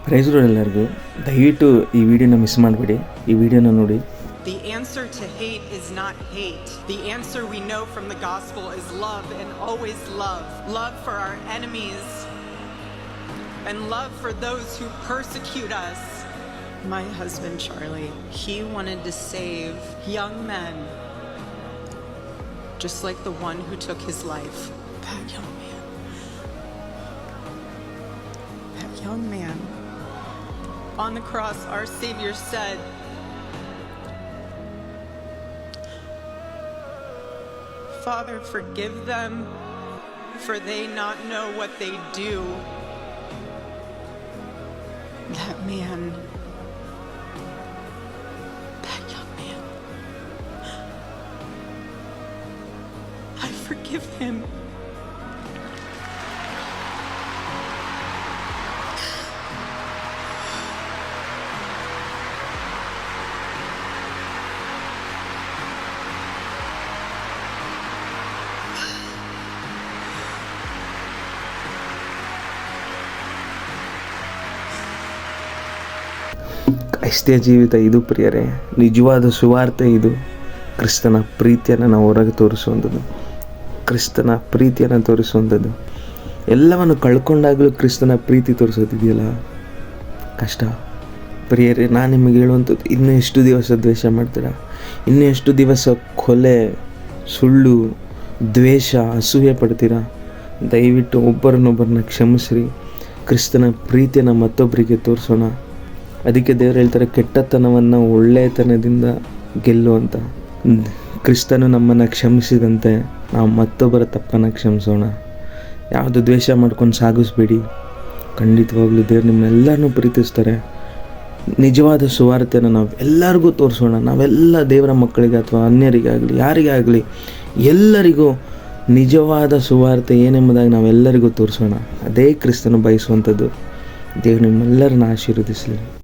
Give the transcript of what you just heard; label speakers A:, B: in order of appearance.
A: Price lord ಎಲ್ಲರಿಗೂ. ದಯವಿಟ್ಟು ಈ ವಿಡಿಯೋನ ಮಿಸ್ ಮಾಡಬೇಡಿ, ಈ ವಿಡಿಯೋನ ನೋಡಿ.
B: The answer to hate is not hate. The answer we know from the gospel is love, and always love. Love for our enemies and love for those who persecute us. My husband Charlie, he wanted to save young men just like the one who took his life. That young man. That young man. On the cross, our Savior said, Father, forgive them, for they not know what they do. That man, that young man, I forgive him.
A: ಕ್ರೈಸ್ತಿಯ ಜೀವಿತ ಇದು ಪ್ರಿಯರೇ, ನಿಜವಾದ ಸುವಾರ್ತೆ ಇದು. ಕ್ರಿಸ್ತನ ಪ್ರೀತಿಯನ್ನು ನಾವು ಹೊರಗೆ ತೋರಿಸುವಂಥದ್ದು, ಕ್ರಿಸ್ತನ ಪ್ರೀತಿಯನ್ನು ತೋರಿಸುವಂಥದ್ದು. ಎಲ್ಲವನ್ನು ಕಳ್ಕೊಂಡಾಗಲೂ ಕ್ರಿಸ್ತನ ಪ್ರೀತಿ ತೋರಿಸೋದಿದೆಯಲ್ಲ, ಕಷ್ಟ. ಪ್ರಿಯರೇ, ನಾನು ನಿಮಗೆ ಹೇಳುವಂಥದ್ದು, ಇನ್ನೂ ಎಷ್ಟು ದಿವಸ ದ್ವೇಷ ಮಾಡ್ತೀರಾ? ಇನ್ನೂ ಎಷ್ಟು ದಿವಸ ಕೊಲೆ, ಸುಳ್ಳು, ದ್ವೇಷ, ಅಸೂಯೆ ಪಡ್ತೀರಾ? ದಯವಿಟ್ಟು ಒಬ್ಬರನ್ನೊಬ್ಬರನ್ನ ಕ್ಷಮಿಸ್ರಿ. ಕ್ರಿಸ್ತನ ಪ್ರೀತಿಯನ್ನು ಮತ್ತೊಬ್ಬರಿಗೆ ತೋರಿಸೋಣ. ಅದಕ್ಕೆ ದೇವರು ಹೇಳ್ತಾರೆ, ಕೆಟ್ಟತನವನ್ನು ಒಳ್ಳೆಯತನದಿಂದ ಗೆಲ್ಲು ಅಂತ. ಕ್ರಿಸ್ತನು ನಮ್ಮನ್ನು ಕ್ಷಮಿಸಿದಂತೆ ನಾವು ಮತ್ತೊಬ್ಬರ ತಪ್ಪನ್ನು ಕ್ಷಮಿಸೋಣ. ಯಾವುದು ದ್ವೇಷ ಮಾಡ್ಕೊಂಡು ಸಾಗಿಸ್ಬೇಡಿ. ಖಂಡಿತವಾಗ್ಲೂ ದೇವರು ನಿಮ್ಮೆಲ್ಲರನ್ನೂ ಪ್ರೀತಿಸ್ತಾರೆ. ನಿಜವಾದ ಸುವಾರ್ತೆಯನ್ನು ನಾವು ಎಲ್ಲರಿಗೂ ತೋರಿಸೋಣ. ನಾವೆಲ್ಲ ದೇವರ ಮಕ್ಕಳಿಗೆ ಅಥವಾ ಅನ್ಯರಿಗಾಗಲಿ ಯಾರಿಗಾಗಲಿ ಎಲ್ಲರಿಗೂ ನಿಜವಾದ ಸುವಾರ್ತೆ ಏನೆಂಬುದಾಗಿ ನಾವೆಲ್ಲರಿಗೂ ತೋರಿಸೋಣ. ಅದೇ ಕ್ರಿಸ್ತನು ಬಯಸುವಂಥದ್ದು. ದೇವರು ನಿಮ್ಮೆಲ್ಲರನ್ನ ಆಶೀರ್ವದಿಸಲಿ.